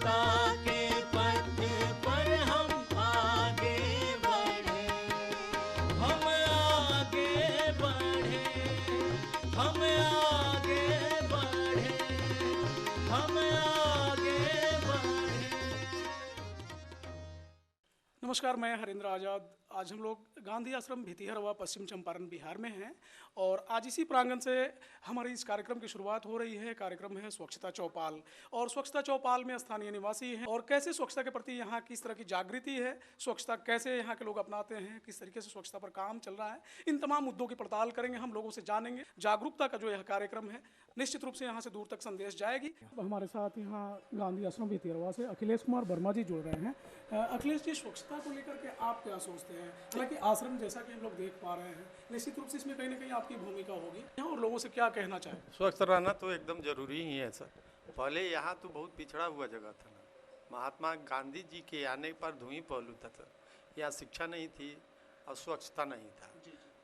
स्वच्छता के पथ पर हम आगे बढ़े, हम आगे बढ़े, हम आगे बढ़े, हम आगे बढ़े। नमस्कार, मैं हरेंद्र आज़ाद। आज हम लोग गांधी आश्रम भितिहरवा पश्चिम चंपारण बिहार में हैं और आज इसी प्रांगण से हमारी इस कार्यक्रम की शुरुआत हो रही है। कार्यक्रम है स्वच्छता चौपाल और स्वच्छता चौपाल में स्थानीय निवासी हैं और कैसे स्वच्छता के प्रति यहाँ किस तरह की जागृति है, स्वच्छता कैसे यहाँ के लोग अपनाते हैं, किस तरीके से स्वच्छता पर काम चल रहा है, इन तमाम मुद्दों की पड़ताल करेंगे, हम लोगों से जानेंगे। जागरूकता का जो यह कार्यक्रम है निश्चित रूप से यहाँ से दूर तक संदेश जाएगी। हमारे साथ यहाँ गांधी आश्रम भितिहरवा से अखिलेश कुमार वर्मा जी जुड़ रहे हैं। अखिलेश जी, स्वच्छता को लेकर के आप क्या सोचते हैं? हालांकि आश्रम जैसा कि हम लोग देख पा रहे हैं, निश्चित रूप से इसमें कहीं ना कहीं आपकी भूमिका होगी और लोगों से क्या कहना चाहें? स्वस्थ रहना तो एकदम जरूरी ही है सर। पहले यहाँ तो बहुत पिछड़ा हुआ जगह था ना, महात्मा गांधी जी के आने पर धुएं पहलूता था। यहाँ शिक्षा नहीं थी और स्वच्छता नहीं था।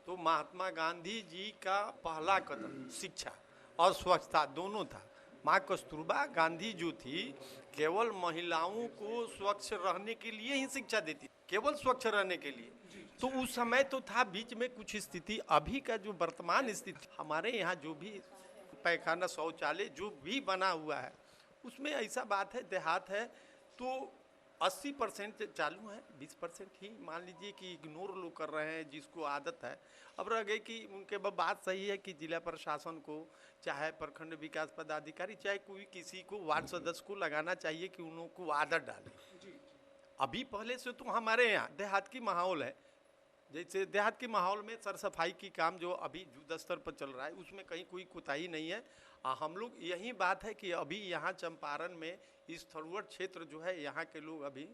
तो महात्मा गांधी जी का पहला कदम शिक्षा और स्वच्छता दोनों था। माँ कस्तूरबा गांधी जो थी केवल महिलाओं को स्वच्छ रहने के लिए ही शिक्षा देती, केवल स्वच्छ रहने के लिए। तो उस समय तो था, बीच में कुछ स्थिति, अभी का जो वर्तमान स्थिति हमारे यहाँ जो भी पैखाना शौचालय जो भी बना हुआ है उसमें ऐसा बात है, देहात है तो 80% चालू है, 20% ही मान लीजिए कि इग्नोर लोग कर रहे हैं जिसको आदत है। अब रह गई कि उनके बात सही है कि जिला प्रशासन को, चाहे प्रखंड विकास पदाधिकारी, चाहे कोई किसी को, वार्ड सदस्य को लगाना चाहिए कि उन लोगों को आदत डाले। अभी पहले से तो हमारे यहाँ देहात की माहौल है, जैसे देहात के माहौल में सर सफाई की काम जो अभी युद्ध स्तर पर चल रहा है उसमें कहीं कोई कोताही नहीं है। हम लोग यही बात है कि अभी यहाँ चंपारण में इस थरुअट क्षेत्र जो है यहाँ के लोग अभी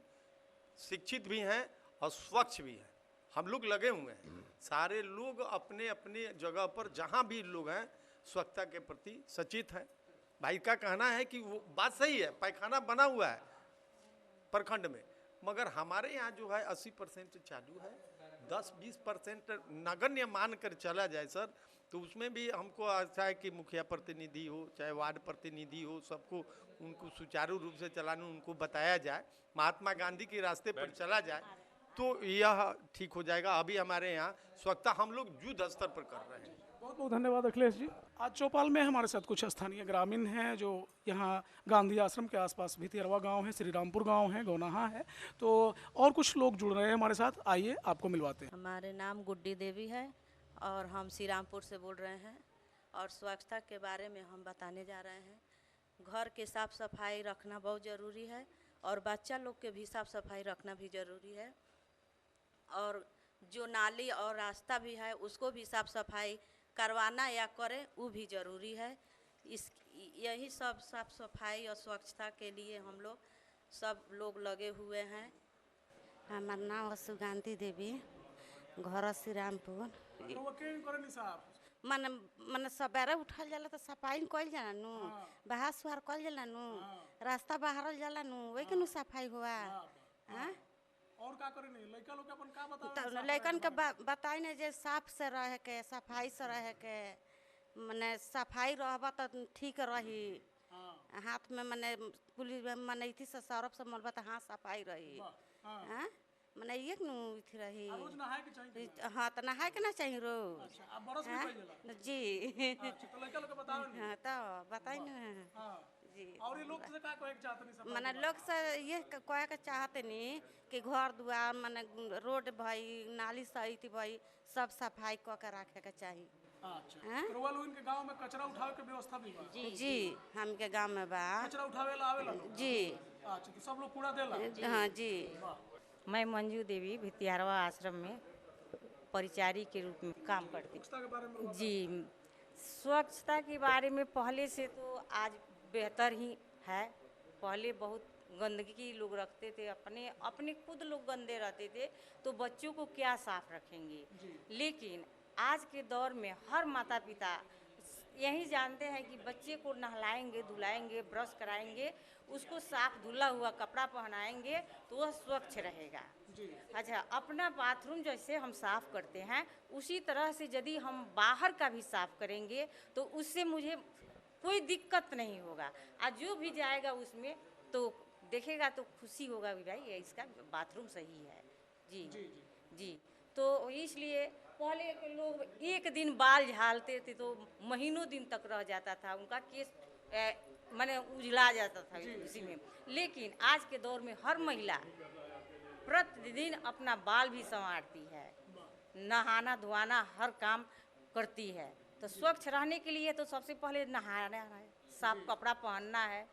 शिक्षित भी हैं और स्वच्छ भी हैं। हम लोग लगे हुए हैं, सारे लोग अपने अपने जगह पर जहाँ भी लोग हैं स्वच्छता के प्रति सचेत हैं। भाई का कहना है कि वो बात सही है, पैखाना बना हुआ है प्रखंड में, मगर हमारे यहाँ जो है 80% चालू है, 10-20% नगण्य मान कर चला जाए सर, तो उसमें भी हमको अच्छा है कि मुखिया प्रतिनिधि हो चाहे वार्ड प्रतिनिधि हो, सबको उनको सुचारू रूप से चलाने, उनको बताया जाए, महात्मा गांधी के रास्ते पर चला जाए तो यह ठीक हो जाएगा। अभी हमारे यहाँ स्वच्छता हम लोग युद्ध स्तर पर कर रहे हैं। बहुत बहुत धन्यवाद अखिलेश जी। आज चौपाल में हमारे साथ कुछ स्थानीय ग्रामीण हैं जो यहाँ गांधी आश्रम के आसपास भितिहरवा गांव है, श्री रामपुर गांव है, गौनाहा है, तो और कुछ लोग जुड़ रहे हैं हमारे साथ। आइए आपको मिलवाते हैं। हमारे नाम गुड्डी देवी है और हम श्री रामपुर से बोल रहे हैं और स्वच्छता के बारे में हम बताने जा रहे हैं। घर के साफ़ सफाई रखना बहुत ज़रूरी है और बच्चा लोग के भी साफ़ सफाई रखना भी ज़रूरी है और जो नाली और रास्ता भी है उसको भी साफ़ सफाई करवाना या करें वो भी ज़रूरी है। यही सब साफ़ सफाई और स्वच्छता के लिए हम लोग सब लोग लगे हुए हैं। हमार नाम सुगंधी देवी, घर श्री रामपुर। मन सबेरे उठल जाला तो सफाई कइल जाला नु, बहार सुहार कइल जाला नु, रास्ता बहारल जाला नु, वही के नु सफाई हुआ। हां और का करे नहीं लड़का लोग अपन का बतावे तो लड़कन के बताई नहीं जे साफ से रहे के, सफाई से रहे के, मने सफाई रहबा तो ठीक रही। हाथ में मने पुलिस मने इथी से सरफ से मलबा तो हाथ सफाई रही। हां मने एक नु इथी रही। रोज नहाए के चाहिए। हां तो नहाए के ना चाहिए रोज। अच्छा, अब बरस में कइल जाला जी। अच्छा, तो लड़का लोग के बतावे नहीं। हां तो बताई ना। हां जी। और ये लोग से का कहे के चाहते नहीं सब? मने लोग से ये कहे के चाहते नहीं कि घर दुआर मने रोड भई, नाली सहित भई, सब सफाई क के रखे के चाहिए। अच्छा, तो वो लोग इनके गांव में कचरा उठावे के व्यवस्था भी बा? जी हम के गांव में बा। कचरा उठावे ला आवेला लोग? जी। अच्छा, तो सब लोग कूड़ा देला? हाँ जी। मैं मंजू देवी भितिहरवा आश्रम में परिचारी के रूप में काम करती स्वच्छता के बारे में हूँ। जी, स्वच्छता के बारे में पहले से तो आज बेहतर ही है। पहले बहुत गंदगी लोग रखते थे, अपने खुद लोग गंदे रहते थे तो बच्चों को क्या साफ रखेंगे। लेकिन आज के दौर में हर माता पिता यही जानते हैं कि बच्चे को नहलाएंगे, धुलाएंगे, ब्रश कराएंगे, उसको साफ धुला हुआ कपड़ा पहनाएंगे तो वह स्वच्छ रहेगा। अच्छा, अपना बाथरूम जैसे हम साफ़ करते हैं उसी तरह से यदि हम बाहर का भी साफ़ करेंगे तो उससे मुझे कोई दिक्कत नहीं होगा। आज जो भी जाएगा उसमें तो देखेगा तो खुशी होगा कि भाई ये इसका बाथरूम सही है। जी जी जी जी। तो इसलिए पहले के लोग एक दिन बाल झाड़ते थे तो महीनों दिन तक रह जाता था, उनका केस माने उजला जाता था उसी में। लेकिन आज के दौर में हर महिला प्रतिदिन अपना बाल भी संवारती है, नहाना धोना हर काम करती है। तो स्वच्छ रहने के लिए तो सबसे पहले नहाना है, साफ कपड़ा पहनना है।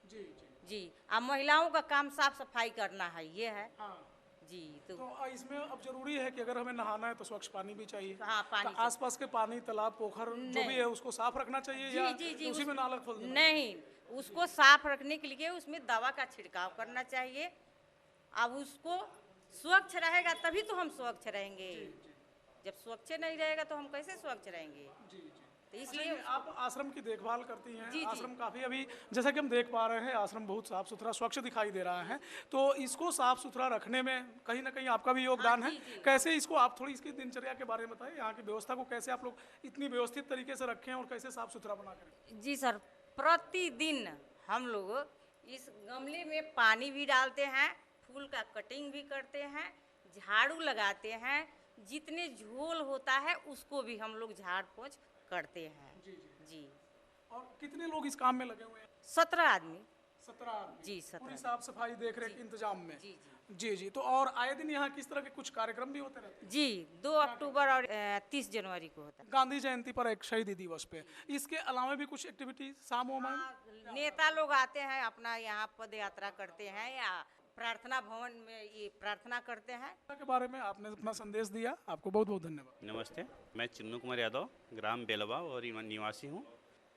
जी जी जी। अब महिलाओं का काम साफ सफाई करना है, ये है। हाँ। जी। तो तो इसमें अब जरूरी है कि अगर हमें नहाना है तो स्वच्छ पानी भी चाहिए। हाँ, पानी तो आसपास के पानी, तालाब, पोखर जो भी नहीं। है उसको साफ रखना चाहिए जी या जी जी। उसी में नाला खोल देना? नहीं, उसको साफ रखने के लिए उसमें दवा का छिड़काव करना चाहिए। अब उसको स्वच्छ रहेगा तभी तो हम स्वच्छ रहेंगे। जब स्वच्छ नहीं रहेगा तो हम कैसे स्वच्छ रहेंगे? जी जी। तो इसलिए इसलिए आप आश्रम की देखभाल करती हैं। जी, जी। आश्रम काफ़ी अभी जैसा कि हम देख पा रहे हैं आश्रम बहुत साफ सुथरा स्वच्छ दिखाई दे रहा है। तो इसको साफ सुथरा रखने में कहीं ना कहीं आपका भी योगदान है। जी, जी। कैसे इसको आप थोड़ी इसकी दिनचर्या के बारे में बताएं, यहाँ की व्यवस्था को कैसे आप लोग इतनी व्यवस्थित तरीके से रखें और कैसे साफ सुथरा बना करें? जी सर, प्रतिदिन हम लोग इस गमले में पानी भी डालते हैं, फूल का कटिंग भी करते हैं, झाड़ू लगाते हैं, जितने झोल होता है उसको भी हम लोग झाड़ पोंछ करते हैं। जी जी। जी। और कितने लोग इस काम में लगे हुए हैं? 17 आदमी। 17 आदमी। जी, 17 पूरी साफ सफाई देख रेख इंतजाम में। जी जी जी। तो और आए दिन यहाँ किस तरह के कुछ कार्यक्रम भी होते रहते हैं? जी। 2 अक्टूबर और 30 जनवरी को होता है। गांधी जयंती पर एक शहीदी दिवस पे इसके अलावा भी कुछ एक्टिविटी शाम में? नेता लोग आते हैं, अपना यहाँ पद यात्रा करते हैं या प्रार्थना भवन में ये प्रार्थना करते हैं। के बारे में आपने अपना संदेश दिया, आपको बहुत बहुत धन्यवाद। नमस्ते, मैं चिन्नू कुमार यादव, ग्राम बेलवा और निवासी हूँ।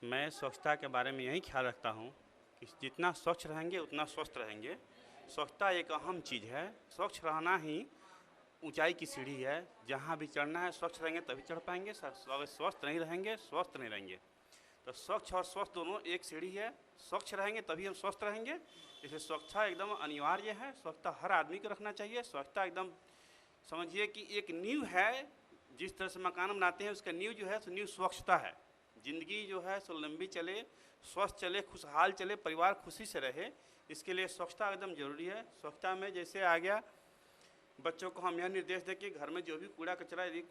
मैं स्वच्छता के बारे में यही ख्याल रखता हूँ कि जितना स्वच्छ रहेंगे उतना स्वस्थ रहेंगे। स्वच्छता एक अहम चीज़ है। स्वच्छ रहना ही ऊंचाई की सीढ़ी है। जहाँ भी चढ़ना है स्वच्छ रहेंगे तभी चढ़ पाएंगे। अगर स्वस्थ नहीं रहेंगे स्वस्थ नहीं रहेंगे। तो स्वच्छ और स्वस्थ दोनों एक सीढ़ी है। स्वच्छ रहेंगे तभी हम स्वस्थ रहेंगे। इसलिए स्वच्छता एकदम अनिवार्य है। स्वच्छता हर आदमी को रखना चाहिए। स्वच्छता एकदम समझिए कि एक नींव है। जिस तरह से मकान बनाते हैं उसका नींव जो है सो नींव स्वच्छता है। ज़िंदगी जो है सो लंबी चले, स्वस्थ चले, खुशहाल चले, परिवार खुशी से रहे, इसके लिए स्वच्छता एकदम ज़रूरी है। स्वच्छता में जैसे आ गया, बच्चों को हम यह निर्देश दें कि घर में जो भी कूड़ा कचरा यदि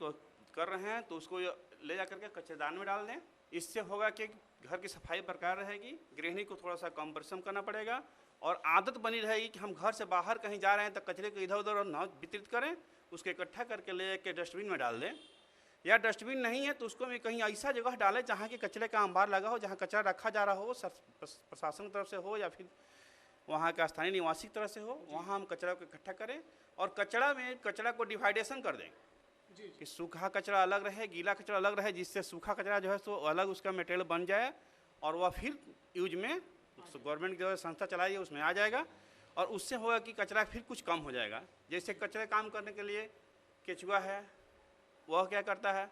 कर रहे हैं तो उसको ले जा करके कचरेदान में डाल दें। इससे होगा कि घर की सफाई बरकरार रहेगी। गृहिणी को थोड़ा सा कम परिश्रम करना पड़ेगा और आदत बनी रहेगी कि हम घर से बाहर कहीं जा रहे हैं तो कचरे को इधर उधर न वितरित करें, उसको इकट्ठा करके ले के डस्टबिन में डाल दें। या डस्टबिन नहीं है तो उसको भी कहीं ऐसा जगह डालें जहाँ की कचरे का अंबार लगा हो, जहाँ कचरा रखा जा रहा हो, प्रशासन की तरफ से हो या फिर वहाँ का स्थानीय निवासी की तरफ से हो, वहाँ हम कचरा को इकट्ठा करें। और कचरा को डिवाइडेशन कर दें कि सूखा कचरा अलग रहे, गीला कचरा अलग रहे, जिससे सूखा कचरा जो है सो अलग उसका मटेरियल बन जाए और वह फिर यूज में गवर्नमेंट की जो संस्था चलाई है उसमें आ जाएगा और उससे होगा कि कचरा फिर कुछ कम हो जाएगा। जैसे कचरे काम करने के लिए केचुआ है, वह क्या करता है,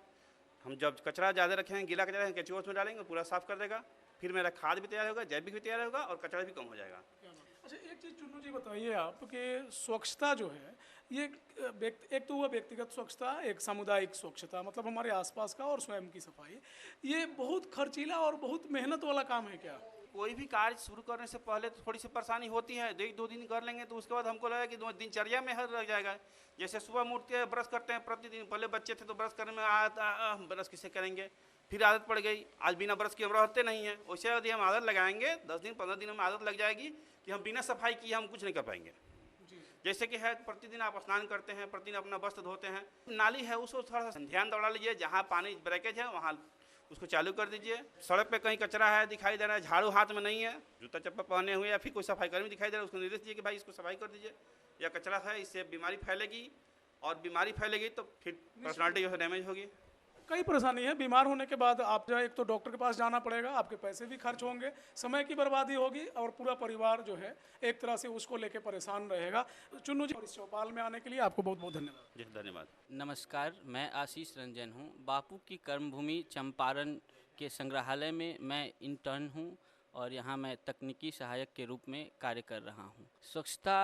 हम जब कचरा ज़्यादा रखेंगे, गीला कचरा केचुआ उसमें डालेंगे, पूरा साफ कर देगा, फिर मेरा खाद भी तैयार होगा, जैविक भी तैयार होगा और कचरा भी कम हो जाएगा। अच्छा, एक चीज़ चुन्नू जी बताइए आप कि स्वच्छता जो है ये एक तो हुआ व्यक्तिगत स्वच्छता, एक सामुदायिक स्वच्छता, मतलब हमारे आसपास का और स्वयं की सफाई, ये बहुत खर्चीला और बहुत मेहनत वाला काम है क्या? कोई भी कार्य शुरू करने से पहले तो थोड़ी सी परेशानी होती है। 1-2 दिन कर लेंगे तो उसके बाद हमको लगा कि दिनचर्या में हर रह जाएगा। जैसे सुबह उठते हैं, ब्रश करते हैं प्रतिदिन। पहले बच्चे थे तो ब्रश करने में ब्रश किसे करेंगे, फिर आदत पड़ गई। आज बिना ब्रश किए हम रहते नहीं हैं। वैसे यदि हम आदत लगाएंगे 10 दिन 15 दिन में आदत लग जाएगी कि हम बिना सफाई किए हम कुछ नहीं कर पाएंगे। जैसे कि है प्रतिदिन आप स्नान करते हैं, प्रतिदिन अपना वस्त्र धोते हैं, नाली है उसको थोड़ा सा ध्यान दौड़ा लीजिए। जहाँ पानी ब्रेकेज है वहाँ उसको चालू कर दीजिए। सड़क पे कहीं कचरा है दिखाई दे रहा है, झाड़ू हाथ में नहीं है, जूता चप्पल पहने हुए या फिर कोई सफाई कर्मी दिखाई दे रहा है, उसको निर्देश दीजिए कि भाई इसको सफाई कर दीजिए। या कचरा है, इससे बीमारी फैलेगी और बीमारी फैलेगी तो फिर पर्सनालिटी जो है डैमेज होगी। कई परेशानी है। बीमार होने के बाद आप जो है एक तो डॉक्टर के पास जाना पड़ेगा, आपके पैसे भी खर्च होंगे, समय की बर्बादी होगी और पूरा परिवार जो है एक तरह से उसको लेके परेशान रहेगा। चुन्नू जी, और इस चौपाल में आने के लिए आपको बहुत बहुत धन्यवाद। जी धन्यवाद। नमस्कार, मैं आशीष रंजन हूँ। बापू की कर्मभूमि चंपारण के संग्रहालय में मैं इंटर्न हूँ और यहाँ मैं तकनीकी सहायक के रूप में कार्य कर रहा हूँ। स्वच्छता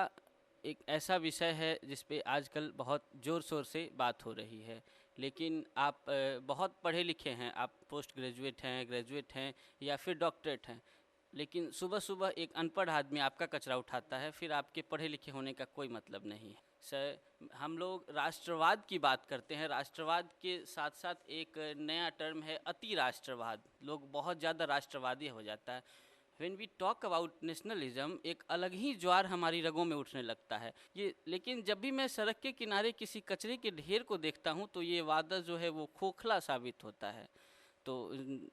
एक ऐसा विषय है जिस पे आजकल बहुत ज़ोर शोर से बात हो रही है, लेकिन आप बहुत पढ़े लिखे हैं, आप पोस्ट ग्रेजुएट हैं, ग्रेजुएट हैं या फिर डॉक्टरेट हैं, लेकिन सुबह सुबह एक अनपढ़ आदमी आपका कचरा उठाता है, फिर आपके पढ़े लिखे होने का कोई मतलब नहीं है। सर, हम लोग राष्ट्रवाद की बात करते हैं, राष्ट्रवाद के साथ साथ एक नया टर्म है अति राष्ट्रवाद। लोग बहुत ज़्यादा राष्ट्रवादी हो जाता है। When we talk about nationalism, एक अलग ही ज्वार हमारी रगों में उठने लगता है ये। लेकिन जब भी मैं सड़क के किनारे किसी कचरे के ढेर को देखता हूँ तो ये वादा जो है वो खोखला साबित होता है। तो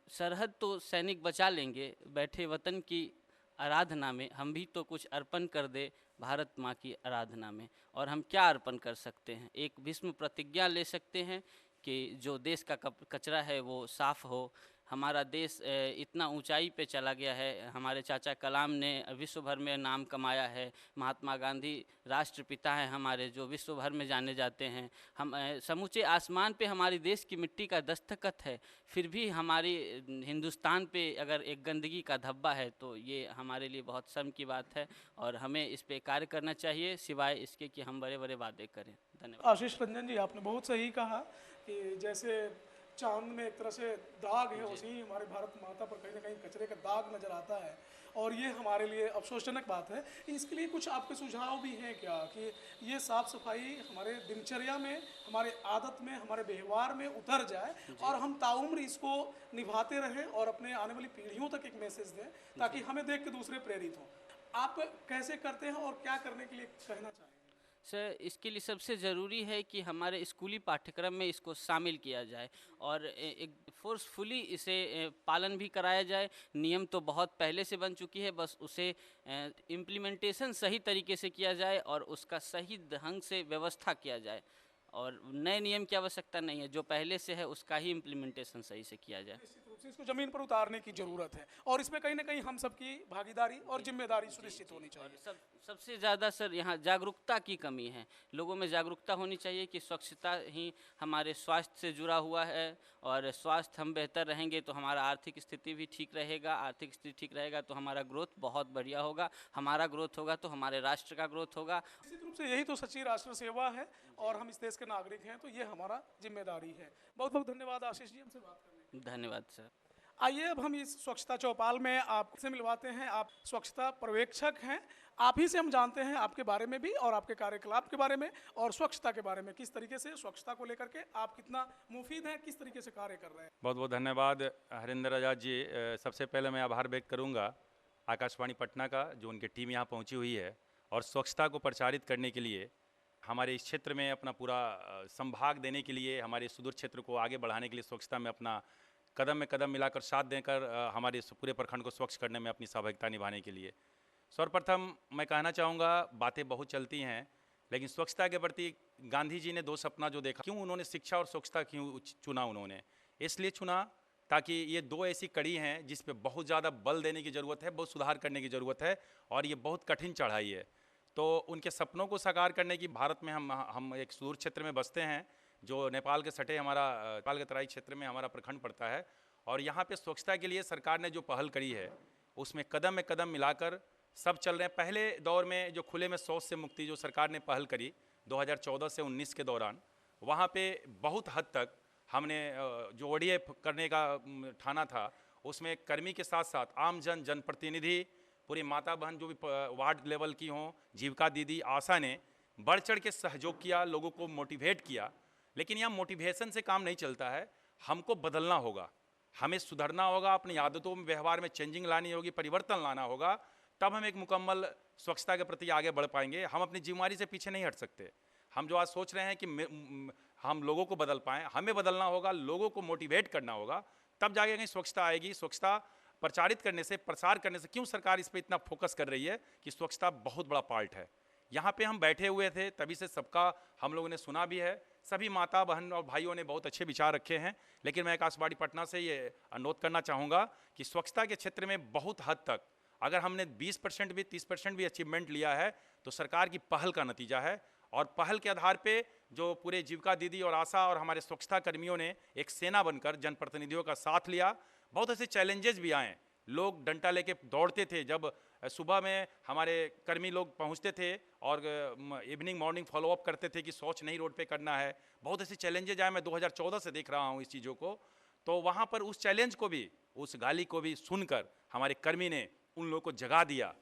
सरहद तो सैनिक बचा लेंगे, बैठे वतन की आराधना में हम भी तो कुछ अर्पण कर दे भारत माँ की आराधना में। और हम क्या अर्पण कर सकते हैं? एक भीष्म प्रतिज्ञा ले सकते हैं कि जो देश का कचरा है वो साफ़ हो। हमारा देश इतना ऊंचाई पे चला गया है, हमारे चाचा कलाम ने विश्व भर में नाम कमाया है, महात्मा गांधी राष्ट्रपिता हैं हमारे जो विश्व भर में जाने जाते हैं। हम समूचे आसमान पे हमारी देश की मिट्टी का दस्तखत है, फिर भी हमारी हिंदुस्तान पे अगर एक गंदगी का धब्बा है तो ये हमारे लिए बहुत शर्म की बात है और हमें इस पे कार्य करना चाहिए, सिवाय इसके कि हम बड़े बड़े वादे करें। धन्यवाद। आशीष रंजन जी, आपने बहुत सही कहा कि जैसे चांद में एक तरह से दाग है, उसी ही हमारे भारत माता पर कहीं ना कहीं कचरे का दाग नजर आता है और ये हमारे लिए अफसोसजनक बात है। इसके लिए कुछ आपके सुझाव भी हैं क्या कि ये साफ सफाई हमारे दिनचर्या में, हमारे आदत में, हमारे व्यवहार में उतर जाए और हम ताउम्र इसको निभाते रहें और अपने आने वाली पीढ़ियों तक एक मैसेज दें ताकि हमें देख के दूसरे प्रेरित हों। आप कैसे करते हैं और क्या करने के लिए कहना चाहेंगे? सर, इसके लिए सबसे ज़रूरी है कि हमारे स्कूली पाठ्यक्रम में इसको शामिल किया जाए और एक फोर्सफुली इसे पालन भी कराया जाए। नियम तो बहुत पहले से बन चुकी है, बस उसे इम्प्लीमेंटेशन सही तरीके से किया जाए और उसका सही ढंग से व्यवस्था किया जाए। और नए नियम की आवश्यकता नहीं है, जो पहले से है उसका ही इम्प्लीमेंटेशन सही से किया जाए। निश्चित रूप से इसको जमीन पर उतारने की जरूरत है और इसमें कहीं ना कहीं हम सबकी भागीदारी और जिम्मेदारी सुनिश्चित होनी चाहिए। सबसे ज़्यादा सर यहाँ जागरूकता की कमी है। लोगों में जागरूकता होनी चाहिए कि स्वच्छता ही हमारे स्वास्थ्य से जुड़ा हुआ है और स्वास्थ्य हम बेहतर रहेंगे तो हमारा आर्थिक स्थिति भी ठीक रहेगा, आर्थिक स्थिति ठीक रहेगा तो हमारा ग्रोथ बहुत बढ़िया होगा, हमारा ग्रोथ होगा तो हमारे राष्ट्र का ग्रोथ होगा। निश्चित रूप से यही तो सच्ची राष्ट्र सेवा है और हम इस देश के नागरिक हैं तो ये हमारा जिम्मेदारी है। बहुत बहुत धन्यवाद आशीष जी हमसे बात करने। धन्यवाद सर। आइए अब हम इस स्वच्छता चौपाल में आपसे मिलवाते हैं। आप स्वच्छता पर्यवेक्षक हैं, आप ही से हम जानते हैं आपके बारे में भी और आपके कार्यकलाप के बारे में और स्वच्छता के बारे में, किस तरीके से स्वच्छता को लेकर के आप कितना मुफीद हैं, किस तरीके से कार्य कर रहे हैं। बहुत बहुत धन्यवाद हरिंदर आजाद जी। सबसे पहले मैं आभार व्यक्त करूंगा आकाशवाणी पटना का, जो उनकी टीम यहाँ पहुँची हुई है और स्वच्छता को प्रचारित करने के लिए हमारे इस क्षेत्र में अपना पूरा संभाग देने के लिए, हमारे सुदूर क्षेत्र को आगे बढ़ाने के लिए स्वच्छता में अपना कदम में कदम मिलाकर साथ देकर हमारे पूरे प्रखंड को स्वच्छ करने में अपनी सहभागिता निभाने के लिए सर्वप्रथम मैं कहना चाहूँगा, बातें बहुत चलती हैं लेकिन स्वच्छता के प्रति गांधी जी ने 2 सपना जो देखा, क्यों उन्होंने शिक्षा और स्वच्छता क्यों चुना? उन्होंने इसलिए चुना ताकि ये 2 ऐसी कड़ी हैं जिस पे बहुत ज़्यादा बल देने की ज़रूरत है, बहुत सुधार करने की ज़रूरत है और ये बहुत कठिन चढ़ाई है। तो उनके सपनों को साकार करने की, भारत में हम एक सुदूर क्षेत्र में बसते हैं जो नेपाल के सटे हमारा नेपाल के तराई क्षेत्र में हमारा प्रखंड पड़ता है और यहाँ पे स्वच्छता के लिए सरकार ने जो पहल करी है उसमें कदम में कदम मिलाकर सब चल रहे हैं। पहले दौर में जो खुले में शौच से मुक्ति जो सरकार ने पहल करी 2014 से 19 के दौरान, वहाँ पे बहुत हद तक हमने जो ODF करने का ठाना था उसमें कर्मी के साथ साथ आम जनप्रतिनिधि, पूरी माता बहन जो भी वार्ड लेवल की हों, जीविका दीदी, आशा ने बढ़ चढ़ के सहयोग किया, लोगों को मोटिवेट किया। लेकिन यहाँ मोटिवेशन से काम नहीं चलता है, हमको बदलना होगा, हमें सुधरना होगा, अपनी आदतों में व्यवहार में चेंजिंग लानी होगी, परिवर्तन लाना होगा, तब हम एक मुकम्मल स्वच्छता के प्रति आगे बढ़ पाएंगे। हम अपनी जिम्मेदारी से पीछे नहीं हट सकते। हम जो आज सोच रहे हैं कि हम लोगों को बदल पाएँ, हमें बदलना होगा, लोगों को मोटिवेट करना होगा, तब जाके कहीं स्वच्छता आएगी। स्वच्छता प्रचारित करने से, प्रसार करने से, क्यों सरकार इस पर इतना फोकस कर रही है कि स्वच्छता बहुत बड़ा पार्ट है। यहाँ पे हम बैठे हुए थे तभी से सबका हम लोगों ने सुना भी है, सभी माता बहन और भाइयों ने बहुत अच्छे विचार रखे हैं। लेकिन मैं आकाशवाणी पटना से ये अनुरोध करना चाहूँगा कि स्वच्छता के क्षेत्र में बहुत हद तक अगर हमने 20% भी 30% भी अचीवमेंट लिया है तो सरकार की पहल का नतीजा है और पहल के आधार पे जो पूरे जीविका दीदी और आशा और हमारे स्वच्छता कर्मियों ने एक सेना बनकर जनप्रतिनिधियों का साथ लिया। बहुत ऐसे चैलेंजेस भी आए, लोग डंडा लेके दौड़ते थे, जब सुबह में हमारे कर्मी लोग पहुंचते थे और इवनिंग मॉर्निंग फॉलोअप करते थे कि शौच नहीं रोड पे करना है। बहुत ऐसे चैलेंजेज आए, मैं 2014 से देख रहा हूं इस चीज़ों को। तो वहां पर उस चैलेंज को भी, उस गाली को भी सुनकर हमारे कर्मी ने उन लोगों को जगा दिया।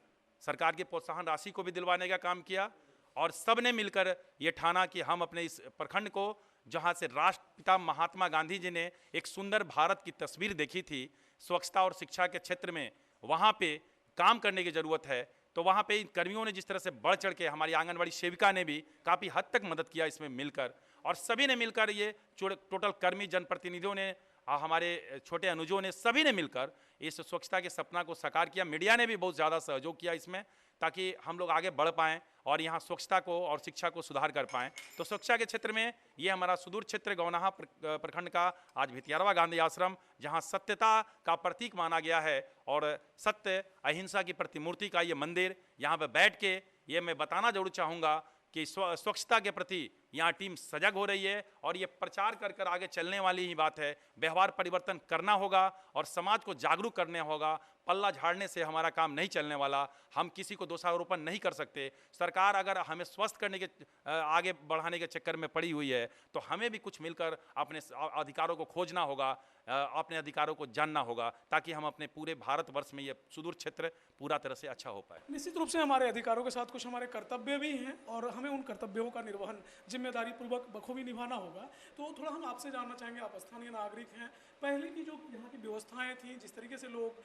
सरकार की प्रोत्साहन राशि को भी दिलवाने का काम किया और सब ने मिलकर ये ठाना कि हम अपने इस प्रखंड को, जहाँ से राष्ट्रपिता महात्मा गांधी जी ने एक सुंदर भारत की तस्वीर देखी थी स्वच्छता और शिक्षा के क्षेत्र में, वहाँ पे काम करने की ज़रूरत है। तो वहाँ पे इन कर्मियों ने जिस तरह से बढ़ चढ़ के, हमारी आंगनबाड़ी सेविका ने भी काफ़ी हद तक मदद किया इसमें मिलकर, और सभी ने मिलकर, ये टोटल कर्मी जनप्रतिनिधियों ने, हमारे छोटे अनुजों ने, सभी ने मिलकर इस स्वच्छता के सपना को साकार किया। मीडिया ने भी बहुत ज़्यादा सहयोग किया इसमें, ताकि हम लोग आगे बढ़ पाएँ और यहाँ स्वच्छता को और शिक्षा को सुधार कर पाएँ। तो स्वच्छता के क्षेत्र में ये हमारा सुदूर क्षेत्र गौनाहा प्रखंड का आज भितिहरवा गांधी आश्रम, जहाँ सत्यता का प्रतीक माना गया है और सत्य अहिंसा की प्रतिमूर्ति का ये मंदिर, यहाँ पर बैठ के ये मैं बताना जरूर चाहूँगा कि स्वच्छता के प्रति यहाँ टीम सजग हो रही है और ये प्रचार कर कर आगे चलने वाली ही बात है। व्यवहार परिवर्तन करना होगा और समाज को जागरूक करना होगा। पल्ला झाड़ने से हमारा काम नहीं चलने वाला। हम किसी को दोषारोपण नहीं कर सकते। सरकार अगर हमें स्वस्थ करने के आगे बढ़ाने के चक्कर में पड़ी हुई है तो हमें भी कुछ मिलकर अपने अधिकारों को खोजना होगा, अपने अधिकारों को जानना होगा, ताकि हम अपने पूरे भारतवर्ष में ये सुदूर क्षेत्र पूरा तरह से अच्छा हो पाए। निश्चित रूप से हमारे अधिकारों के साथ कुछ हमारे कर्तव्य भी हैं और हमें उन कर्तव्यों का निर्वहन जिम्मेदारी पूर्वक बखूबी निभाना होगा। तो थोड़ा हम आपसे जानना चाहेंगे, आप स्थानीय नागरिक हैं, पहले की जो यहाँ की व्यवस्थाएं थी, जिस तरीके से लोग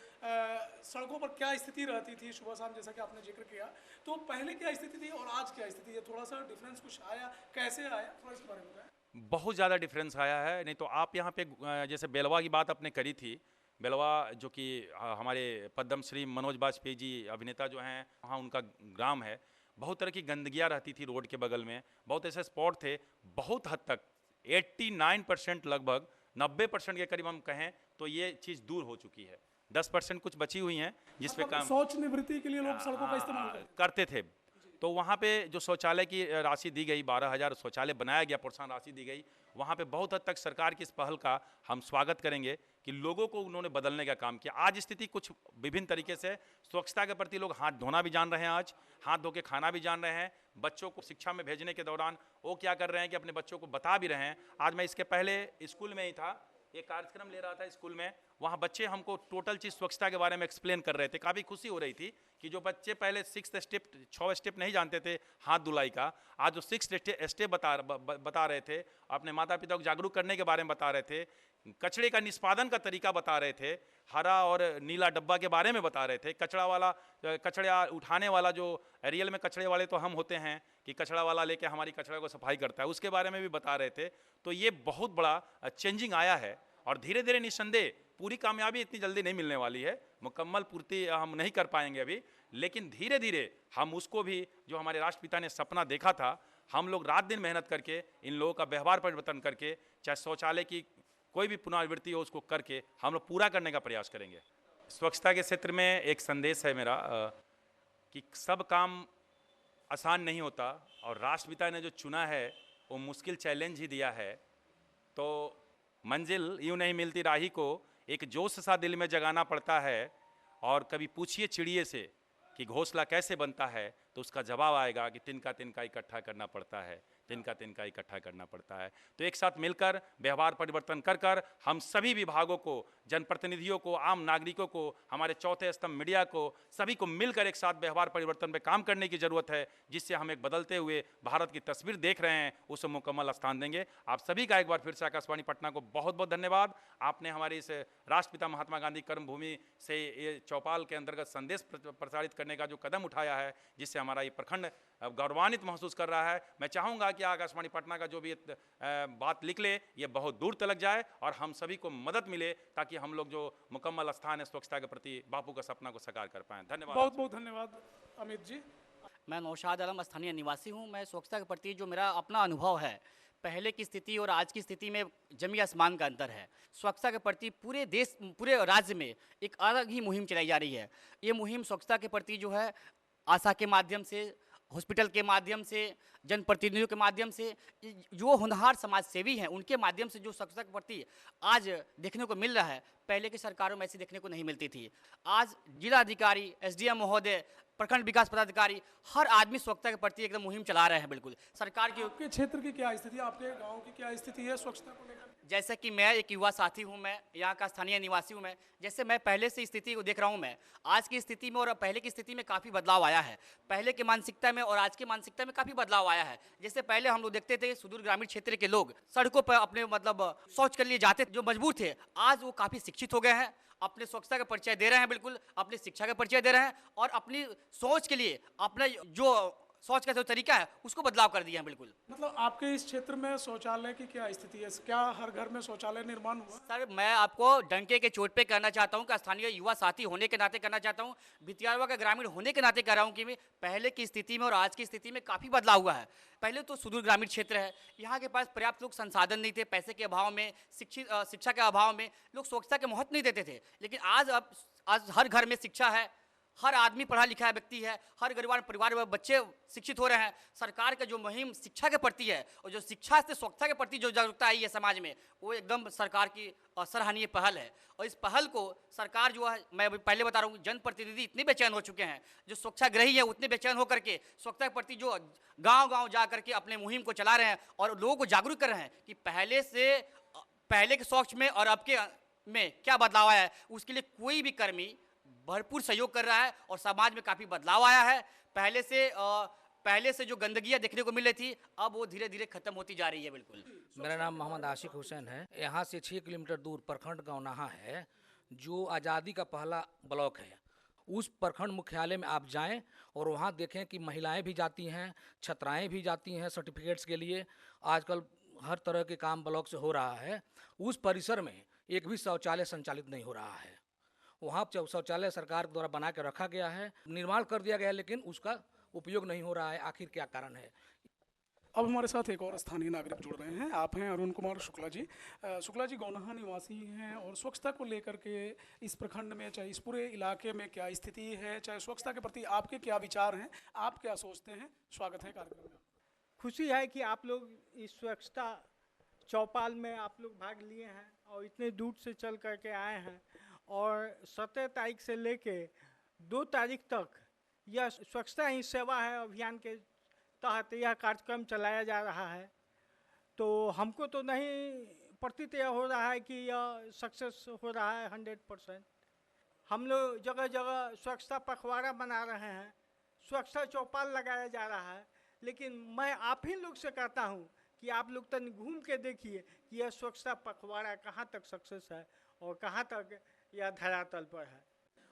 सड़कों पर क्या स्थिति रहती थी सुबह शाम, जैसा कि आपने जिक्र किया, तो पहले क्या स्थिति थी और आज क्या स्थिति है, थोड़ा सा डिफरेंस कुछ आया, कैसे आया, थोड़ा इसके बारे में बताएं। बहुत ज़्यादा डिफरेंस आया है। नहीं तो आप यहाँ पे जैसे बेलवा की बात आपने करी थी, बेलवा जो कि हमारे पद्मश्री मनोज बाजपेयी जी अभिनेता जो हैं, वहाँ उनका ग्राम है। बहुत तरह की गंदगियाँ रहती थी रोड के बगल में, बहुत ऐसे स्पॉट थे। बहुत हद तक 89% लगभग 90% के करीब हम कहें तो ये चीज़ दूर हो चुकी है। 10% कुछ बची हुई हैं जिस पे काम शौच निवृत्ति के लिए लोग सड़कों का इस्तेमाल करते थे। तो वहाँ पे जो शौचालय की राशि दी गई, 12,000 शौचालय बनाया गया, प्रोत्साहन राशि दी गई, वहाँ पे बहुत हद तक सरकार की इस पहल का हम स्वागत करेंगे कि लोगों को उन्होंने बदलने का काम किया। आज स्थिति कुछ विभिन्न तरीके से, स्वच्छता के प्रति लोग हाथ धोना भी जान रहे हैं, आज हाथ धो के खाना भी जान रहे हैं। बच्चों को शिक्षा में भेजने के दौरान वो क्या कर रहे हैं कि अपने बच्चों को बता भी रहे हैं। आज मैं इसके पहले स्कूल में ही था, एक कार्यक्रम ले रहा था स्कूल में, वहाँ बच्चे हमको टोटल चीज़ स्वच्छता के बारे में एक्सप्लेन कर रहे थे। काफ़ी खुशी हो रही थी कि जो बच्चे पहले 6 स्टेप नहीं जानते थे हाथ धुलाई का, आज जो 6 स्टेप बता रहे थे, अपने माता पिता को जागरूक करने के बारे में बता रहे थे, कचरे का निष्पादन का तरीका बता रहे थे, हरा और नीला डब्बा के बारे में बता रहे थे, कचरा उठाने वाला, जो रियल में कचरे वाले तो हम होते हैं कि कचरा वाला लेके हमारी कचरा को सफाई करता है, उसके बारे में भी बता रहे थे। तो ये बहुत बड़ा चेंजिंग आया है और धीरे धीरे निस्संदेह पूरी कामयाबी इतनी जल्दी नहीं मिलने वाली है, मुकम्मल पूर्ति हम नहीं कर पाएंगे अभी, लेकिन धीरे धीरे हम उसको भी, जो हमारे राष्ट्रपिता ने सपना देखा था, हम लोग रात दिन मेहनत करके इन लोगों का व्यवहार परिवर्तन करके, चाहे शौचालय की कोई भी पुनरावृत्ति हो उसको करके हम लोग पूरा करने का प्रयास करेंगे। स्वच्छता के क्षेत्र में एक संदेश है मेरा कि सब काम आसान नहीं होता और राष्ट्रपिता ने जो चुना है वो मुश्किल चैलेंज ही दिया है। तो मंजिल यूँ नहीं मिलती राही को एक जोश सा दिल में जगाना पड़ता है। और कभी पूछिए चिड़िए से कि घोंसला कैसे बनता है, तो उसका जवाब आएगा कि तिनका तिनका इकट्ठा करना पड़ता है, तिनका तिनका इकट्ठा करना पड़ता है। तो एक साथ मिलकर व्यवहार परिवर्तन कर कर हम सभी विभागों को, जनप्रतिनिधियों को, आम नागरिकों को, हमारे चौथे स्तंभ मीडिया को, सभी को मिलकर एक साथ व्यवहार परिवर्तन पर काम करने की ज़रूरत है, जिससे हम एक बदलते हुए भारत की तस्वीर देख रहे हैं उसे मुकम्मल स्थान देंगे। आप सभी का एक बार फिर से आकाशवाणी पटना को बहुत बहुत धन्यवाद। आपने हमारे इस राष्ट्रपिता महात्मा गांधी कर्मभूमि से ये चौपाल के अंतर्गत संदेश प्रसारित करने का जो कदम उठाया है, जिससे हमारा ये प्रखंड गौरवान्वित महसूस कर रहा है। मैं चाहूँगा कि आकाशवाणी पटना का जो भी बात निकले ये बहुत दूर तक जाए और हम सभी को मदद मिले, ताकि हम लोग जो मुकम्मल स्थान है स्वच्छता के प्रति बापू का सपना को साकार कर पाएं। धन्यवाद। बहुत बहुत धन्यवाद अमित जी। मैं नौशाद आलम स्थानीय निवासी हूँ। मैं स्वच्छता के प्रति जो मेरा अपना अनुभव है, पहले की स्थिति और आज की स्थिति में जमीन आसमान का अंतर है। स्वच्छता के प्रति पूरे देश, पूरे राज्य में एक अलग ही मुहिम चलाई जा रही है। ये मुहिम स्वच्छता के प्रति जो है आशा के माध्यम से, हॉस्पिटल के माध्यम से, जनप्रतिनिधियों के माध्यम से, जो होनहार समाज सेवी हैं उनके माध्यम से जो स्वच्छता के प्रति आज देखने को मिल रहा है, पहले की सरकारों में ऐसी देखने को नहीं मिलती थी। आज जिलाधिकारी, एसडीएम महोदय, प्रखंड विकास पदाधिकारी, हर आदमी स्वच्छता के प्रति एकदम मुहिम चला रहे हैं। बिल्कुल सरकार की आपके क्षेत्र की क्या स्थिति है, आपके गांव की क्या स्थिति है स्वच्छता को लेकर? जैसे कि मैं एक युवा साथी हूं, मैं यहाँ का स्थानीय निवासी हूं। मैं जैसे मैं पहले से स्थिति को देख रहा हूं, मैं आज की स्थिति में और पहले की स्थिति में काफ़ी बदलाव आया है। पहले की मानसिकता में और आज की मानसिकता में काफ़ी बदलाव आया है। जैसे पहले हम लोग देखते थे सुदूर ग्रामीण क्षेत्र के लोग सड़कों पर अपने मतलब शौच के लिए जाते जो मजबूर थे, आज वो काफ़ी शिक्षित हो गए हैं, अपने स्वच्छता का परिचय दे रहे हैं, बिल्कुल अपनी शिक्षा का परिचय दे रहे हैं और अपनी सोच के लिए अपना जो सोच का जो तरीका है उसको बदलाव कर दिया है। बिल्कुल मतलब आपके इस क्षेत्र में शौचालय की क्या स्थिति है? क्या हर घर में शौचालय निर्माण हुआ? सर, मैं आपको डंके के चोट पे कहना चाहता हूँ कि स्थानीय युवा साथी होने के नाते कहना चाहता हूँ, भितियारवा का ग्रामीण होने के नाते कह रहा हूँ कि मैं पहले की स्थिति में और आज की स्थिति में काफ़ी बदलाव हुआ है। पहले तो सुदूर ग्रामीण क्षेत्र है, यहाँ के पास पर्याप्त लोग संसाधन नहीं थे, पैसे के अभाव में, शिक्षा के अभाव में लोग स्वच्छता के महत्व नहीं देते थे। लेकिन आज हर घर में शिक्षा है, हर आदमी पढ़ा लिखा व्यक्ति है, हर गरीब परिवार में बच्चे शिक्षित हो रहे हैं। सरकार का जो मुहिम शिक्षा के प्रति है और जो शिक्षा से स्वच्छता के प्रति जो जागरूकता आई है समाज में, वो एकदम सरकार की सराहनीय पहल है। और इस पहल को सरकार जो है, मैं पहले बता रहा हूँ, जनप्रतिनिधि इतने बेचैन हो चुके हैं, जो स्वच्छाग्रही है उतने बेचैन होकर के स्वच्छता के प्रति जो गाँव जा करके अपने मुहिम को चला रहे हैं और लोगों को जागरूक कर रहे हैं कि पहले के स्वच्छ में और अब के में क्या बदलाव आया है। उसके लिए कोई भी कर्मी भरपूर सहयोग कर रहा है और समाज में काफ़ी बदलाव आया है। पहले से जो गंदगियाँ देखने को मिल रही थी, अब वो धीरे धीरे खत्म होती जा रही है। बिल्कुल मेरा नाम मोहम्मद आशिक हुसैन है। यहाँ से 6 किलोमीटर दूर प्रखंड गौनाहा है, जो आज़ादी का पहला ब्लॉक है। उस प्रखंड मुख्यालय में आप जाएं और वहाँ देखें कि महिलाएं भी जाती हैं, छात्राएं भी जाती हैं सर्टिफिकेट्स के लिए। आजकल हर तरह के काम ब्लॉक से हो रहा है। उस परिसर में एक भी शौचालय संचालित नहीं हो रहा है। वहाँ शौचालय सरकार द्वारा बना के रखा गया है, निर्माण कर दिया गया है, लेकिन उसका उपयोग नहीं हो रहा है। आखिर क्या कारण है? अब हमारे साथ एक और स्थानीय नागरिक जुड़ रहे हैं। आप हैं अरुण कुमार शुक्ला जी। शुक्ला जी गौनाहा निवासी हैं और स्वच्छता को लेकर के इस प्रखंड में, चाहे इस पूरे इलाके में क्या स्थिति है, चाहे स्वच्छता के प्रति आपके क्या विचार हैं, आप क्या सोचते हैं? स्वागत है कार्यक्रम में। खुशी है कि आप लोग इस स्वच्छता चौपाल में आप लोग भाग लिए हैं और इतने दूर से चल करके आए हैं और 17 तारीख से लेके 2 तारीख तक यह स्वच्छता ही सेवा है अभियान के तहत यह कार्यक्रम चलाया जा रहा है। तो हमको तो नहीं प्रतीत हो रहा है कि यह सक्सेस हो रहा है 100%। हम लोग जगह जगह स्वच्छता पखवाड़ा बना रहे हैं, स्वच्छता चौपाल लगाया जा रहा है, लेकिन मैं आप ही लोग से कहता हूँ कि आप लोग तन घूम के देखिए कि यह स्वच्छता पखवाड़ा कहाँ तक सक्सेस है और कहाँ तक यह धरातल पर है।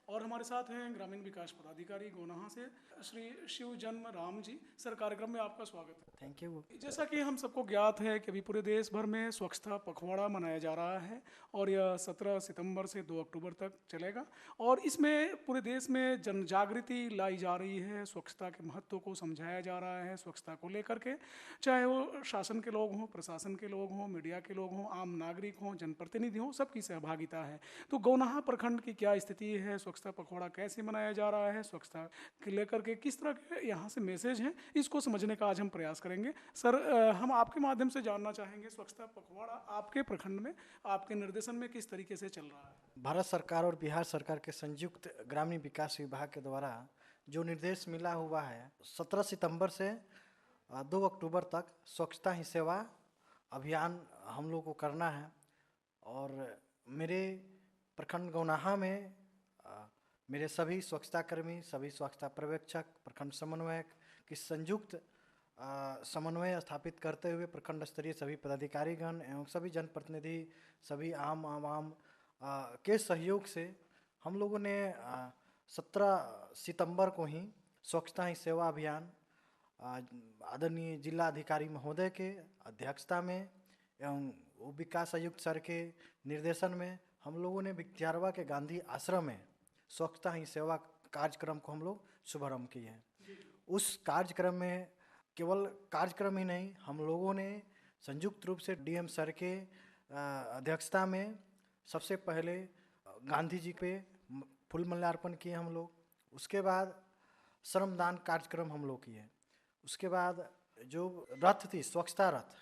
और हमारे साथ हैं ग्रामीण विकास पदाधिकारी गौनाहा से श्री शिव जन्म राम जी। सर, कार्यक्रम में आपका स्वागत है। Thank you. जैसा कि हम सबको ज्ञात है कि अभी पूरे देश भर में स्वच्छता पखवाड़ा मनाया जा रहा है और यह 17 सितंबर से 2 अक्टूबर तक चलेगा और इसमें पूरे देश में जन जागृति लाई जा रही है, स्वच्छता के महत्व को समझाया जा रहा है। स्वच्छता को लेकर के चाहे वो शासन के लोग हों, प्रशासन के लोग हों, मीडिया के लोग हों, आम नागरिक हों, जनप्रतिनिधि हों, सबकी सहभागिता है। तो गौनाहा प्रखंड की क्या स्थिति है, स्वच्छता पखवाड़ा कैसे मनाया जा रहा है, स्वच्छता के लेकर के किस तरह के यहाँ से मैसेज हैं, इसको समझने का आज हम प्रयास करेंगे। सर, हम आपके माध्यम से जानना चाहेंगे स्वच्छता पखवाड़ा आपके प्रखंड में, आपके निर्देशन में किस तरीके से चल रहा है? भारत सरकार और बिहार सरकार के संयुक्त ग्रामीण विकास विभाग के द्वारा जो निर्देश मिला हुआ है, 17 सितंबर से 2 अक्टूबर तक स्वच्छता ही सेवा अभियान हम लोग को करना है। और मेरे प्रखंड गौनाहा में मेरे सभी स्वच्छता कर्मी, सभी स्वच्छता पर्यवेक्षक, प्रखंड समन्वयक की संयुक्त समन्वय स्थापित करते हुए प्रखंड स्तरीय सभी पदाधिकारीगण एवं सभी जनप्रतिनिधि, सभी आम आवाम के सहयोग से हम लोगों ने 17 सितंबर को ही स्वच्छता ही सेवा अभियान आदरणीय जिला अधिकारी महोदय के अध्यक्षता में एवं विकास आयुक्त सर के निर्देशन में हम लोगों ने भितियारवा के गांधी आश्रम में स्वच्छता ही सेवा कार्यक्रम को हम लोग शुभारंभ किए हैं। उस कार्यक्रम में केवल कार्यक्रम ही नहीं, हम लोगों ने संयुक्त रूप से डीएम सर के अध्यक्षता में सबसे पहले गांधी जी पे फूल माल्यार्पण किए हम लोग। उसके बाद श्रमदान कार्यक्रम हम लोग किए। उसके बाद जो रथ थी, स्वच्छता रथ,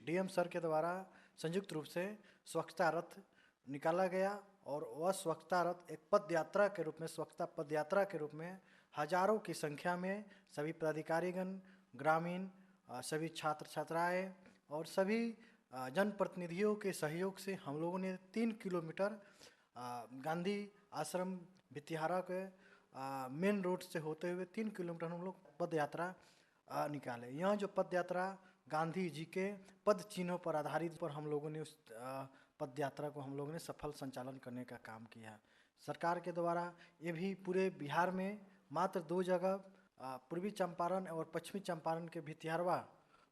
डीएम सर के द्वारा संयुक्त रूप से स्वच्छता रथ निकाला गया और वह स्वच्छता रथ एक पद यात्रा के रूप में, स्वच्छता पद यात्रा के रूप में हजारों की संख्या में सभी पदाधिकारीगण, ग्रामीण, सभी छात्र छात्राएं और सभी जनप्रतिनिधियों के सहयोग से हम लोगों ने 3 किलोमीटर गांधी आश्रम भितिहारा के मेन रोड से होते हुए 3 किलोमीटर हम लोग पद यात्रा निकाले। यह जो पद यात्रा गांधी जी के पद चिन्हों पर आधारित पर हम लोगों ने उस पद यात्रा को हम लोगों ने सफल संचालन करने का काम किया। सरकार के द्वारा ये भी पूरे बिहार में मात्र 2 जगह, पूर्वी चंपारण और पश्चिमी चंपारण के भितिहरवा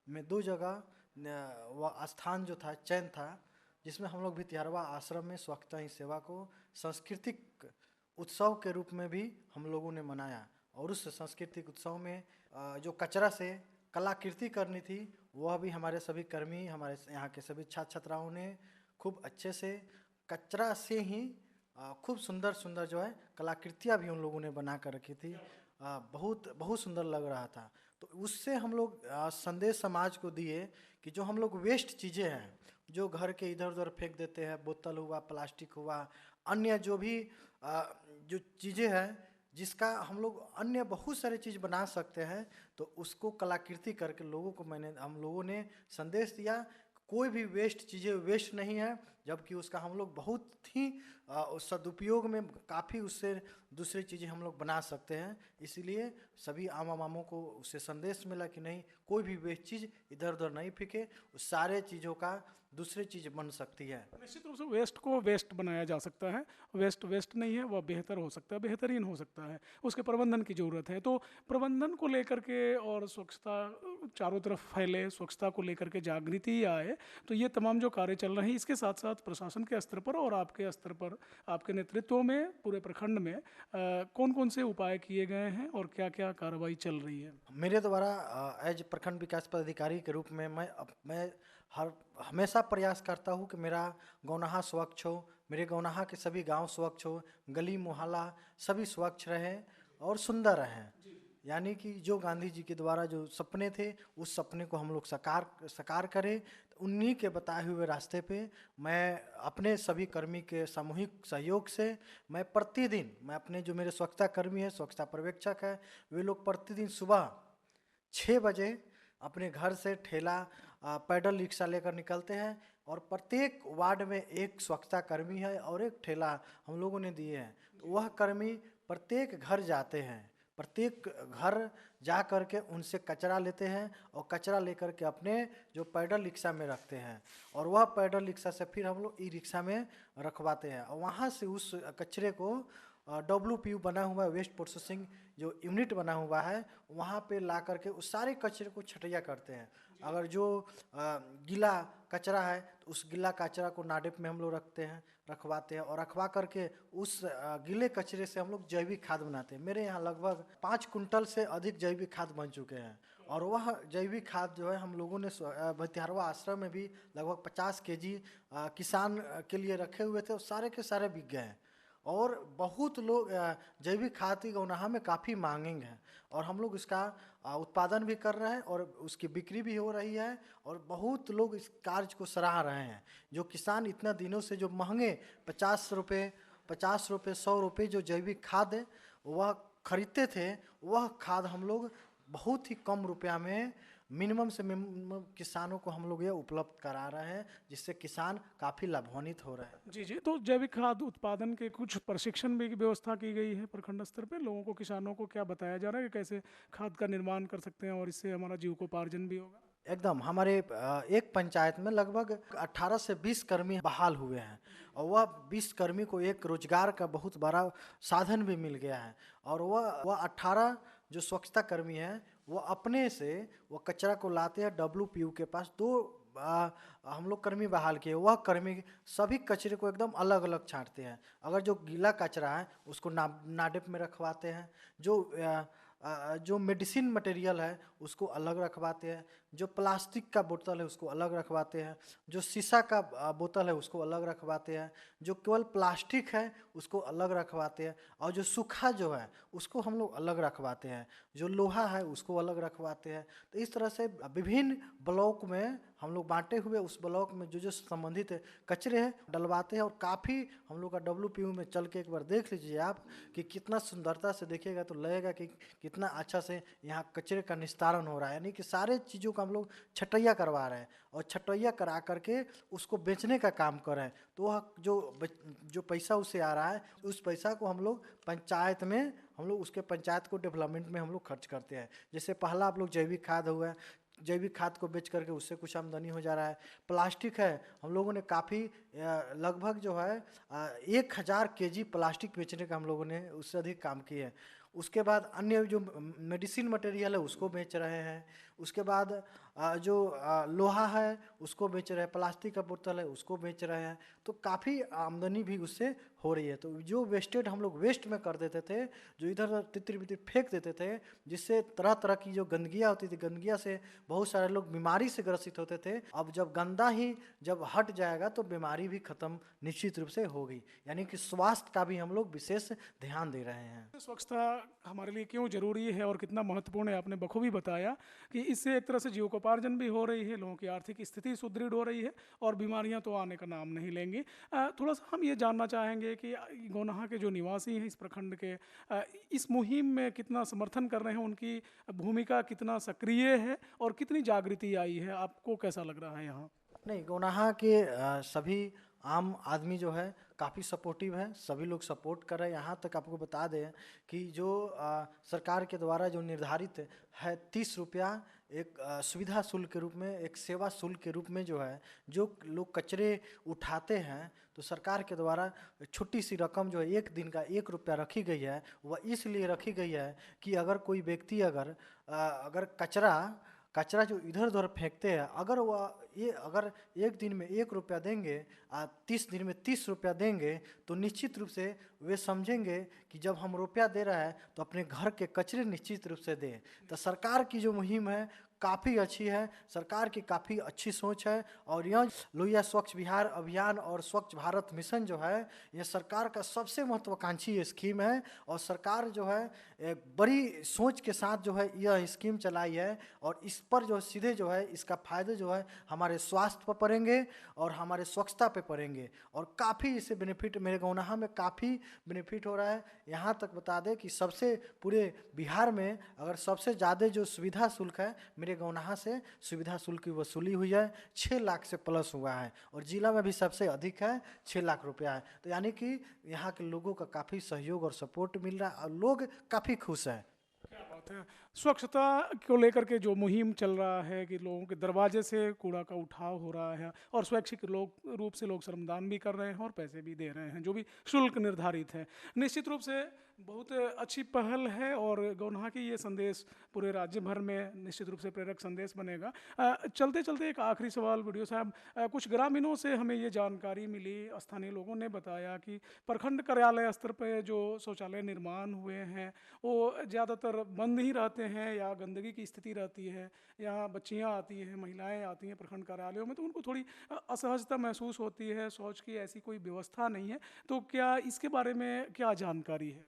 में 2 जगह वह स्थान जो था, चयन था, जिसमें हम लोग भितिहरवा आश्रम में स्वच्छता ही सेवा को सांस्कृतिक उत्सव के रूप में भी हम लोगों ने मनाया। और उस सांस्कृतिक उत्सव में जो कचरा से कलाकृति करनी थी, वह भी हमारे सभी कर्मी, हमारे यहाँ के सभी छात्र छात्राओं ने खूब अच्छे से कचरा से ही खूब सुंदर सुंदर जो है कलाकृतियाँ भी उन लोगों ने बना कर रखी थी। बहुत बहुत सुंदर लग रहा था। तो उससे हम लोग संदेश समाज को दिए कि जो हम लोग वेस्ट चीज़ें हैं, जो घर के इधर उधर फेंक देते हैं, बोतल हुआ, प्लास्टिक हुआ, अन्य जो भी जो चीज़ें हैं जिसका हम लोग अन्य बहुत सारे चीज़ बना सकते हैं, तो उसको कलाकृति करके हम लोगों ने संदेश दिया। कोई भी वेस्ट चीज़ें वेस्ट नहीं है, जबकि उसका हम लोग बहुत ही सदुपयोग में काफ़ी उससे दूसरी चीज़ें हम लोग बना सकते हैं। इसीलिए सभी आम आमों को उससे संदेश मिला कि नहीं, कोई भी वेस्ट चीज़ इधर उधर नहीं फेंके, उस सारे चीज़ों का दूसरी चीज़ बन सकती है। निश्चित रूप से वेस्ट को वेस्ट बनाया जा सकता है। वेस्ट नहीं है, वह बेहतर हो सकता है, बेहतरीन हो सकता है। उसके प्रबंधन की ज़रूरत है। तो प्रबंधन को लेकर के और स्वच्छता चारों तरफ फैले, स्वच्छता को लेकर के जागृति आए, तो ये तमाम जो कार्य चल रहे हैं, इसके साथ साथ प्रशासन के स्तर पर और आपके स्तर पर, आपके नेतृत्व में पूरे प्रखंड में कौन कौन से उपाय किए गए हैं और क्या क्या कार्रवाई चल रही है? मेरे द्वारा एज प्रखंड विकास पदाधिकारी के रूप में मैं हमेशा प्रयास करता हूँ कि मेरा गौनाहा स्वच्छ हो, मेरे गौनाहा के सभी गांव स्वच्छ हो, गली मोहल्ला सभी स्वच्छ रहे और सुंदर रहें। यानी कि जो गांधी जी के द्वारा जो सपने थे, उस सपने को हम लोग साकार करें। तो उन्हीं के बताए हुए रास्ते पे मैं अपने सभी कर्मी के सामूहिक सहयोग से मैं अपने जो मेरे स्वच्छता कर्मी है, स्वच्छता पर्यवेक्षक है, वे लोग प्रतिदिन सुबह 6 बजे अपने घर से ठेला पैडल रिक्शा लेकर निकलते हैं और प्रत्येक वार्ड में एक स्वच्छता कर्मी है और एक ठेला हम लोगों ने दिए हैं। तो वह कर्मी प्रत्येक घर जाते हैं, प्रत्येक घर जा कर के उनसे कचरा लेते हैं और कचरा लेकर के अपने जो पैडल रिक्शा में रखते हैं और वह पैडल रिक्शा से फिर हम लोग ई रिक्शा में रखवाते हैं और वहाँ से उस कचरे को WPU बना हुआ वेस्ट प्रोसेसिंग जो यूनिट बना हुआ है, वहाँ पे ला करके उस सारे कचरे को छटैया करते हैं। अगर जो गीला कचरा है तो उस गीला कचरा को नाडेप में हम लोग रखवाते हैं और रखवा करके उस गीले कचरे से हम लोग जैविक खाद बनाते हैं। मेरे यहाँ लगभग 5 कुंटल से अधिक जैविक खाद बन चुके हैं और वह जैविक खाद जो है हम लोगों ने भितिहरवा आश्रम में भी लगभग 50 kg किसान के लिए रखे हुए थे और सारे के सारे बिक गए हैं। और बहुत लोग जैविक खाद की गौनाहा में काफ़ी मांगेंगे हैं और हम लोग इसका उत्पादन भी कर रहे हैं और उसकी बिक्री भी हो रही है और बहुत लोग इस कार्य को सराह रहे हैं। जो किसान इतना दिनों से जो महंगे 50 रुपये 100 रुपये जो जैविक खाद है वह खरीदते थे, वह खाद हम लोग बहुत ही कम रुपया में मिनिमम से मिनिमम किसानों को हम लोग ये उपलब्ध करा रहे हैं, जिससे किसान काफ़ी लाभान्वित हो रहे हैं। जी। तो जैविक खाद उत्पादन के कुछ प्रशिक्षण भी व्यवस्था की गई है प्रखंड स्तर पे? लोगों को, किसानों को क्या बताया जा रहा है कि कैसे खाद का निर्माण कर सकते हैं और इससे हमारा जीविकोपार्जन भी होगा? एकदम, हमारे एक पंचायत में लगभग 18 से 20 कर्मी बहाल हुए हैं और वह 20 कर्मी को एक रोजगार का बहुत बड़ा साधन भी मिल गया है और वह 18 जो स्वच्छता कर्मी हैं वो अपने से वो कचरा को लाते हैं WPU के पास। 2 हम लोग कर्मी बहाल किए, वह कर्मी सभी कचरे को एकदम अलग अलग छांटते हैं। अगर जो गीला कचरा है उसको नाडेप में रखवाते हैं, जो जो मेडिसिन मटेरियल है उसको अलग रखवाते हैं, जो प्लास्टिक का बोतल है उसको अलग रखवाते हैं, जो शीशा का बोतल है उसको अलग रखवाते हैं, जो केवल प्लास्टिक है उसको अलग रखवाते हैं, और जो सूखा जो है उसको हम लोग अलग रखवाते हैं, जो लोहा है उसको अलग रखवाते हैं। तो इस तरह से विभिन्न ब्लॉक में हम लोग बांटे हुए उस ब्लॉक में जो संबंधित कचरे हैं डलवाते हैं। और काफ़ी हम लोग का WPU में चल के एक बार देख लीजिए आप कि कितना सुंदरता से देखिएगा तो लगेगा कि कितना अच्छा से यहाँ कचरे का निस्तारण हो रहा है। यानी कि सारे चीज़ों का हम लोग छटैया करवा रहे हैं, और छटैया करा करके उसको बेचने का काम कर रहे हैं। तो वह जो पैसा उससे आ रहा है उस पैसा को हम लोग पंचायत में हम लोग उसके पंचायत को डेवलपमेंट में हम लोग खर्च करते हैं। जैसे पहला आप लोग जैविक खाद हुआ, जैविक खाद को बेच करके उससे कुछ आमदनी हो जा रहा है। प्लास्टिक है, हम लोगों ने काफ़ी लगभग जो है 1000 kg प्लास्टिक बेचने का हम लोगों ने उससे अधिक काम किए हैं। उसके बाद अन्य जो मेडिसिन मटेरियल है उसको बेच रहे हैं। उसके बाद जो लोहा है उसको बेच रहे हैं, प्लास्टिक का बोतल है उसको बेच रहे हैं। तो काफ़ी आमदनी भी उससे हो रही है। तो जो वेस्टेड हम लोग वेस्ट में कर देते थे, जो इधर उधर तितर बितर फेंक देते थे, जिससे तरह तरह की जो गंदगियाँ होती थी, गंदगियाँ से बहुत सारे लोग बीमारी से ग्रसित होते थे। अब जब गंदा ही जब हट जाएगा तो बीमारी भी खत्म निश्चित रूप से होगी। यानी कि स्वास्थ्य का भी हम लोग विशेष ध्यान दे रहे हैं। स्वच्छता हमारे लिए क्यों जरूरी है और कितना महत्वपूर्ण है, आपने बखूबी बताया कि इससे एक तरह से जीविकोपार्जन भी हो रही है, लोगों की आर्थिक स्थिति सुदृढ़ हो रही है और बीमारियां तो आने का नाम नहीं लेंगी। थोड़ा सा हम ये जानना चाहेंगे कि गौनाहा के जो निवासी हैं इस प्रखंड के, इस मुहिम में कितना समर्थन कर रहे हैं, उनकी भूमिका कितना सक्रिय है और कितनी जागृति आई है, आपको कैसा लग रहा है यहाँ? नहीं, गौनाहा के सभी आम आदमी जो है काफ़ी सपोर्टिव है, सभी लोग सपोर्ट कर रहे हैं। यहाँ तक आपको बता दें कि जो सरकार के द्वारा जो निर्धारित है 30 रुपया एक सुविधा शुल्क के रूप में, एक सेवा शुल्क के रूप में जो है, जो लोग कचरे उठाते हैं तो सरकार के द्वारा छोटी सी रकम जो है 1 दिन का 1 रुपया रखी गई है। वह इसलिए रखी गई है कि अगर कोई व्यक्ति अगर कचरा जो इधर उधर फेंकते हैं, अगर 1 दिन में 1 रुपया देंगे, 30 दिन में 30 रुपया देंगे, तो निश्चित रूप से वे समझेंगे कि जब हम रुपया दे रहा है तो अपने घर के कचरे निश्चित रूप से दें। तो सरकार की जो मुहिम है काफ़ी अच्छी है, सरकार की काफ़ी अच्छी सोच है। और यह लोहिया स्वच्छ बिहार अभियान और स्वच्छ भारत मिशन जो है, यह सरकार का सबसे महत्वाकांक्षी स्कीम है। और सरकार जो है एक बड़ी सोच के साथ जो है यह स्कीम चलाई है, और इस पर जो सीधे जो है इसका फ़ायदे जो है हमारे स्वास्थ्य पर पड़ेंगे और हमारे स्वच्छता पे पड़ेंगे। और काफ़ी इससे बेनिफिट मेरे गौनाहा में काफ़ी बेनिफिट हो रहा है। यहाँ तक बता दें कि सबसे पूरे बिहार में अगर सबसे ज़्यादा जो सुविधा शुल्क है, मेरे गौनाहा से सुविधा शुल्क की वसूली हुई है 6 लाख से प्लस हुआ है, और जिला में भी सबसे अधिक है 6 लाख रुपया है। तो यानी कि यहाँ के लोगों का काफ़ी सहयोग और सपोर्ट मिल रहा है और लोग काफ़ी खुश हैं। क्या बात है। स्वच्छता को लेकर के जो मुहिम चल रहा है कि लोगों के दरवाजे से कूड़ा का उठाव हो रहा है और स्वैच्छिक रूप से लोग श्रमदान भी कर रहे हैं और पैसे भी दे रहे हैं, जो भी शुल्क निर्धारित है, निश्चित रूप से बहुत अच्छी पहल है। और गौनाहा की ये संदेश पूरे राज्य भर में निश्चित रूप से प्रेरक संदेश बनेगा। चलते चलते एक आखिरी सवाल वीडियो साहब, कुछ ग्रामीणों से हमें ये जानकारी मिली, स्थानीय लोगों ने बताया कि प्रखंड कार्यालय स्तर पर जो शौचालय निर्माण हुए हैं वो ज़्यादातर बंद ही रहते हैं या गंदगी की स्थिति रहती है। यहाँ बच्चियाँ आती हैं, महिलाएं आती हैं प्रखंड कार्यालयों में, तो उनको थोड़ी असहजता महसूस होती है, शौच की ऐसी कोई व्यवस्था नहीं है। तो क्या इसके बारे में क्या जानकारी है?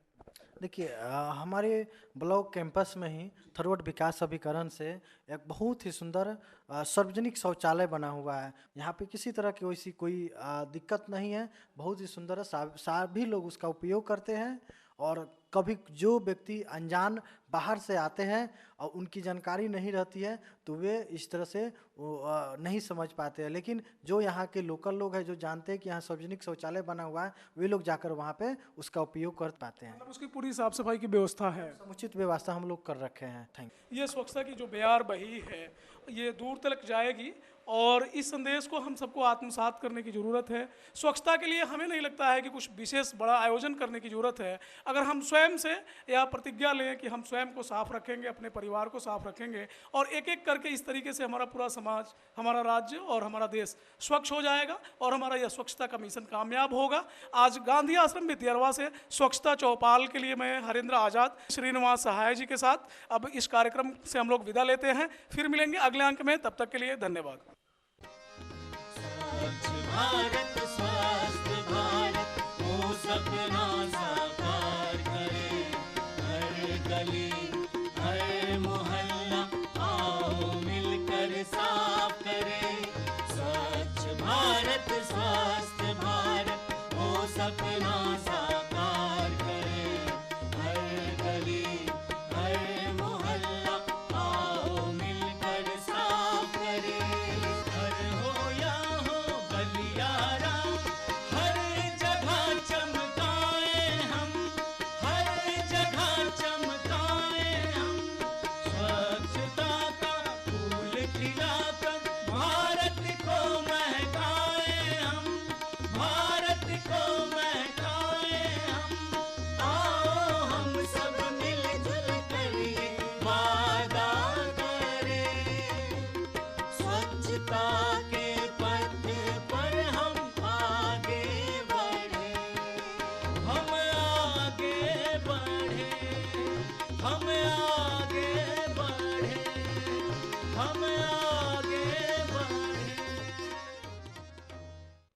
देखिए, हमारे ब्लॉक कैंपस में ही थरवट विकास अभिकरण से एक बहुत ही सुंदर सार्वजनिक शौचालय बना हुआ है। यहाँ पे किसी तरह की वैसी कोई दिक्कत नहीं है, बहुत ही सुंदर है, सभी लोग उसका उपयोग करते हैं। और कभी जो व्यक्ति अनजान बाहर से आते हैं और उनकी जानकारी नहीं रहती है तो वे इस तरह से नहीं समझ पाते हैं, लेकिन जो यहाँ के लोकल लोग हैं जो जानते हैं कि यहाँ सार्वजनिक शौचालय बना हुआ है, वे लोग जाकर वहाँ पे उसका उपयोग कर पाते हैं। मतलब उसकी पूरी साफ सफाई की व्यवस्था है, समुचित व्यवस्था हम लोग कर रखे हैं। Thank you. ये स्वच्छता की जो बयार बही है ये दूर तक जाएगी और इस संदेश को हम सबको आत्मसात करने की ज़रूरत है। स्वच्छता के लिए हमें नहीं लगता है कि कुछ विशेष बड़ा आयोजन करने की ज़रूरत है। अगर हम स्वयं स्वयं से यह प्रतिज्ञा लें कि हम स्वयं को साफ रखेंगे, अपने परिवार को साफ रखेंगे और एक एक करके इस तरीके से हमारा पूरा समाज, हमारा राज्य और हमारा देश स्वच्छ हो जाएगा और हमारा यह स्वच्छता का मिशन कामयाब होगा। आज गांधी आश्रम भितिहरवा से स्वच्छता चौपाल के लिए मैं हरेंद्र आज़ाद, श्रीनिवास सहाय जी के साथ अब इस कार्यक्रम से हम लोग विदा लेते हैं। फिर मिलेंगे अगले अंक में, तब तक के लिए धन्यवाद। भारत स्वस्थ भारत वो सपना साकार करे, हर गली हर मोहल्ला आओ मिलकर साफ करे। स्वच्छ भारत स्वस्थ भारत वो सपना साकार करे, हर गली हर मोहल्ला आओ मिलकर साफ करे। घर हो या हो गलियारा, हर जगह चमकाए हम, हर जगह चमकाए हम। स्वच्छता का फूल खिलाकर भारत को महकाए हम, भारत को महकाए हम। आओ हम सब मिलजुल कर ये वादा करें, स्वच्छता के पथ पर हम आगे बढ़े, हम आगे बढ़े, हम आगे बढ़े, हम